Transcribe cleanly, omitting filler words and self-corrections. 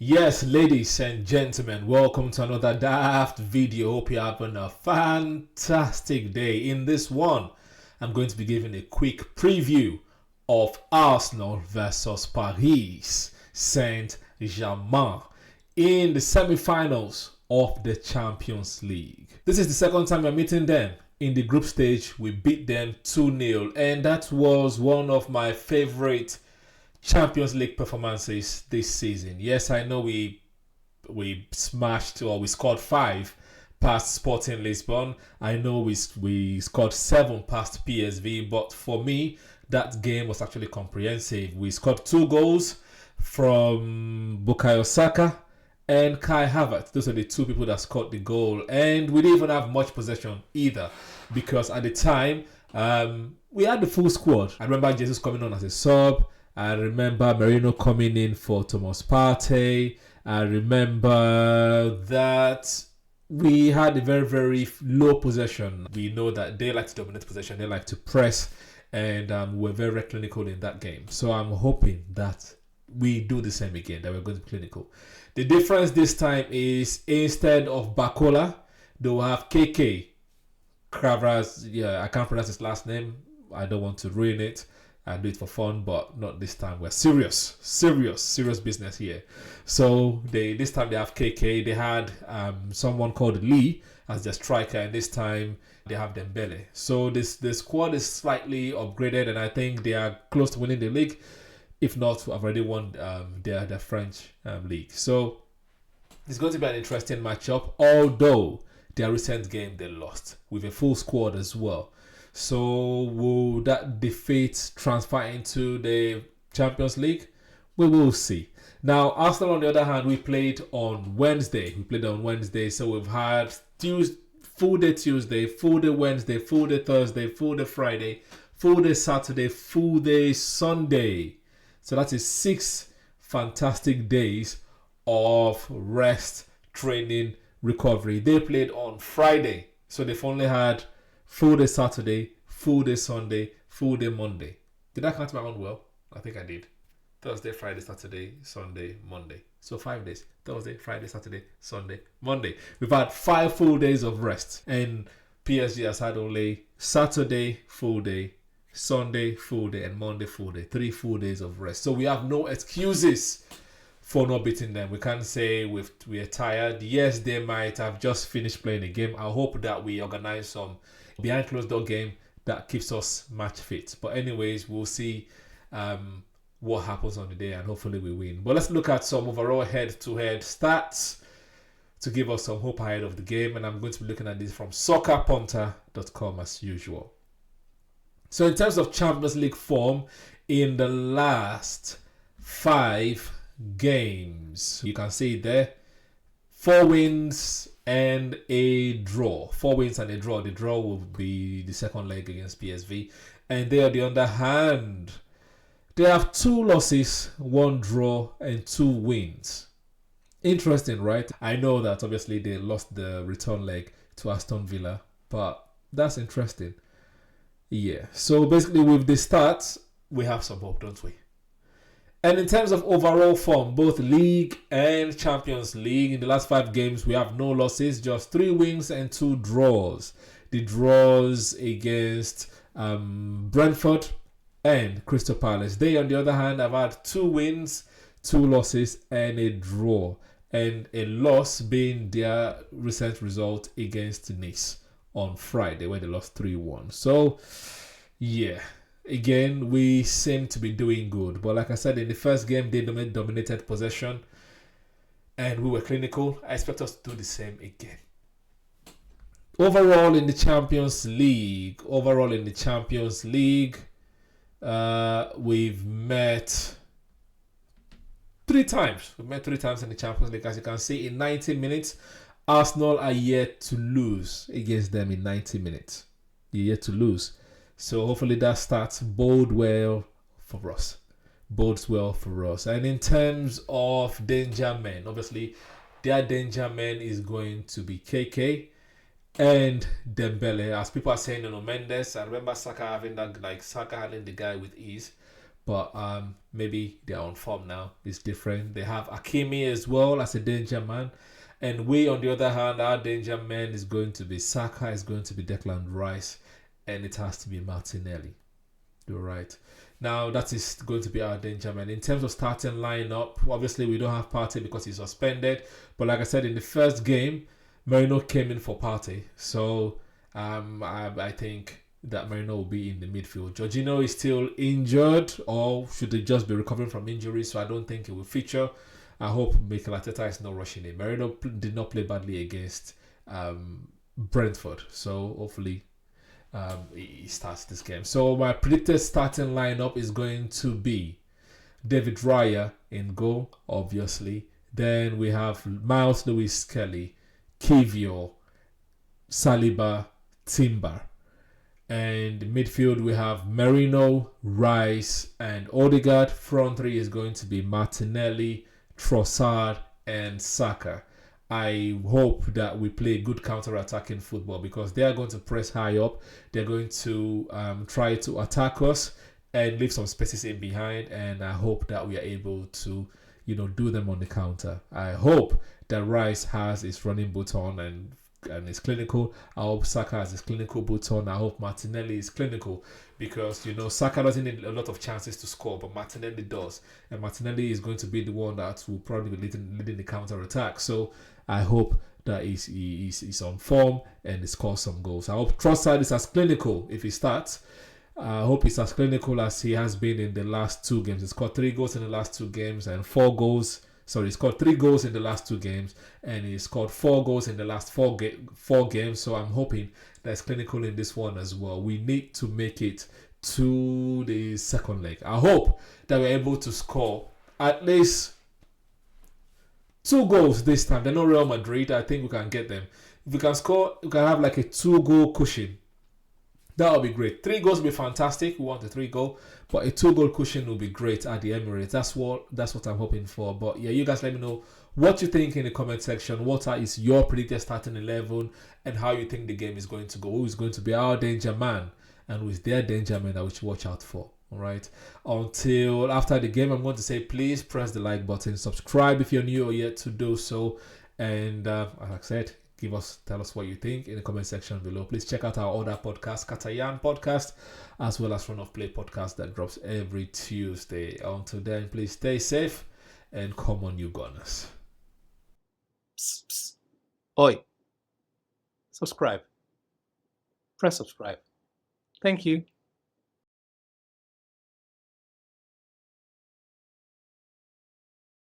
Yes, ladies and gentlemen, welcome to another Daaaft video. Hope you're having a fantastic day. In this one, I'm going to be giving a quick preview of Arsenal versus Paris Saint-Germain in the semi-finals of the Champions League. This is the second time we're meeting them. In the group stage, we beat them 2-0, and that was one of my favorite Champions League performances this season. Yes, I know we smashed, or we scored 5 past Sporting Lisbon. I know we scored 7 past PSV, but for me, that game was actually comprehensive. We scored 2 goals from Bukayo Saka and Kai Havertz. Those are the 2 people that scored the goal, and we didn't even have much possession either, because at the time we had the full squad. I remember Jesus coming on as a sub. I remember Merino coming in for Thomas Partey. I remember that we had a very, very low possession. We know that they like to dominate possession. They like to press. And we're very clinical in that game. So I'm hoping that we do the same again, that we're going to be clinical. The difference this time is, instead of Bakola, they will have KK. Kravras, yeah, I can't pronounce his last name. I don't want to ruin it. I do it for fun, but not this time. We're serious business here. So this time they have KK. They had someone called Lee as their striker, and this time they have Dembele. So the squad is slightly upgraded, and I think they are close to winning the league. If not, have already won their French league. So it's going to be an interesting matchup, although their recent game they lost with a full squad as well. So will that defeat transfer into the Champions League? We will see. Now, Arsenal, on the other hand, we played on Wednesday. So we've had full day Tuesday, full day Wednesday, full day Thursday, full day Friday, full day Saturday, full day Sunday. So that is 6 fantastic days of rest, training, recovery. They played on Friday, so they've only had full day Saturday, full day Sunday, full day Monday. Did I count my own well? I think I did. Thursday, Friday, Saturday, Sunday, Monday. So 5 days. Thursday, Friday, Saturday, Sunday, Monday. We've had 5 full days of rest. And PSG has had only Saturday, full day, Sunday, full day, and Monday, full day. 3 full days of rest. So we have no excuses for not beating them. We can't say we are tired. Yes, they might have just finished playing a game. I hope that we organize some behind closed door game that keeps us match fit. But anyways, we'll see what happens on the day, and hopefully we win. But let's look at some overall head-to-head stats to give us some hope ahead of the game. And I'm going to be looking at this from soccerpunter.com as usual. So in terms of Champions League form, in the last 5 games, you can see there 4 wins and a draw. 4 wins and a draw. The draw will be the second leg against PSV. And they, on the other hand, they have 2 losses, 1 draw, and 2 wins. Interesting, right? I know that obviously they lost the return leg to Aston Villa, but that's interesting. Yeah. So basically with the stats, we have some hope, don't we? And in terms of overall form, both League and Champions League, in the last 5 games, we have no losses, just 3 wins and 2 draws. The draws against Brentford and Crystal Palace. They, on the other hand, have had 2 wins, 2 losses, and a draw. And a loss being their recent result against Nice on Friday, where they lost 3-1. So, yeah. Again, we seem to be doing good. But like I said, in the first game, they dominated possession. And we were clinical. I expect us to do the same again. Overall in the Champions League, we've met 3 times. We've met 3 times in the Champions League. As you can see, in 90 minutes, Arsenal are yet to lose against them in 90 minutes. They're yet to lose. So hopefully that starts bodes well for us. And in terms of danger men, obviously their danger men is going to be KK and Dembele. As people are saying, Mendes. I remember Saka having that, Saka handling the guy with ease. but maybe they're on form now. It's different. They have Hakimi as well as a danger man. And we, on the other hand, our danger man is going to be Saka, is going to be Declan Rice, and it has to be Martinelli. You're right. Now, that is going to be our danger man. In terms of starting lineup, obviously we don't have Partey because he's suspended. But like I said, in the first game, Merino came in for Partey. So I think that Merino will be in the midfield. Jorginho is still injured, or should they just be recovering from injury? So I don't think he will feature. I hope Mikel Arteta is not rushing him. Merino did not play badly against Brentford. So hopefully he starts this game. So my predicted starting lineup is going to be David Raya in goal, obviously. Then we have Miles Lewis-Skelly, Kivio, Saliba, Timber. And midfield we have Merino, Rice, and Odegaard. Front three is going to be Martinelli, Trossard, and Saka. I hope that we play good counter-attacking football because they are going to press high up. They're going to try to attack us and leave some spaces in behind. And I hope that we are able to, do them on the counter. I hope that Rice has his running boot on and is clinical. I hope Saka has his clinical boot on. I hope Martinelli is clinical because Saka doesn't need a lot of chances to score, but Martinelli does, and Martinelli is going to be the one that will probably be leading the counter attack. So I hope that he's on form and he scores some goals. I hope Trossard is as clinical if he starts. I hope he's as clinical as he has been in the last 2 games. He scored 3 goals in the last 2 games and 4 goals. Sorry, he scored 3 goals in the last 2 games and he scored 4 goals in the last 4 games. So I'm hoping that's clinical in this one as well. We need to make it to the second leg. I hope that we're able to score at least 2 goals this time. They're not Real Madrid. I think we can get them. If we can score, we can have like a 2-goal cushion. That would be great. 3 goals would be fantastic. We want a 3-goal, but a 2-goal cushion will be great at the Emirates. That's what I'm hoping for. But yeah, you guys let me know what you think in the comment section. What is your predicted starting 11 and how you think the game is going to go? Who is going to be our danger man and who is their danger man that we should watch out for? All right. Until after the game, I'm going to say please press the like button, subscribe if you're new or yet to do so, and like I said, tell us what you think in the comment section below. Please check out our other podcast, Katayan podcast, as well as Front of Play podcast that drops every Tuesday. Until then, please stay safe and come on, you Gunners. Psst, psst. Oi. Subscribe. Press subscribe. Thank you.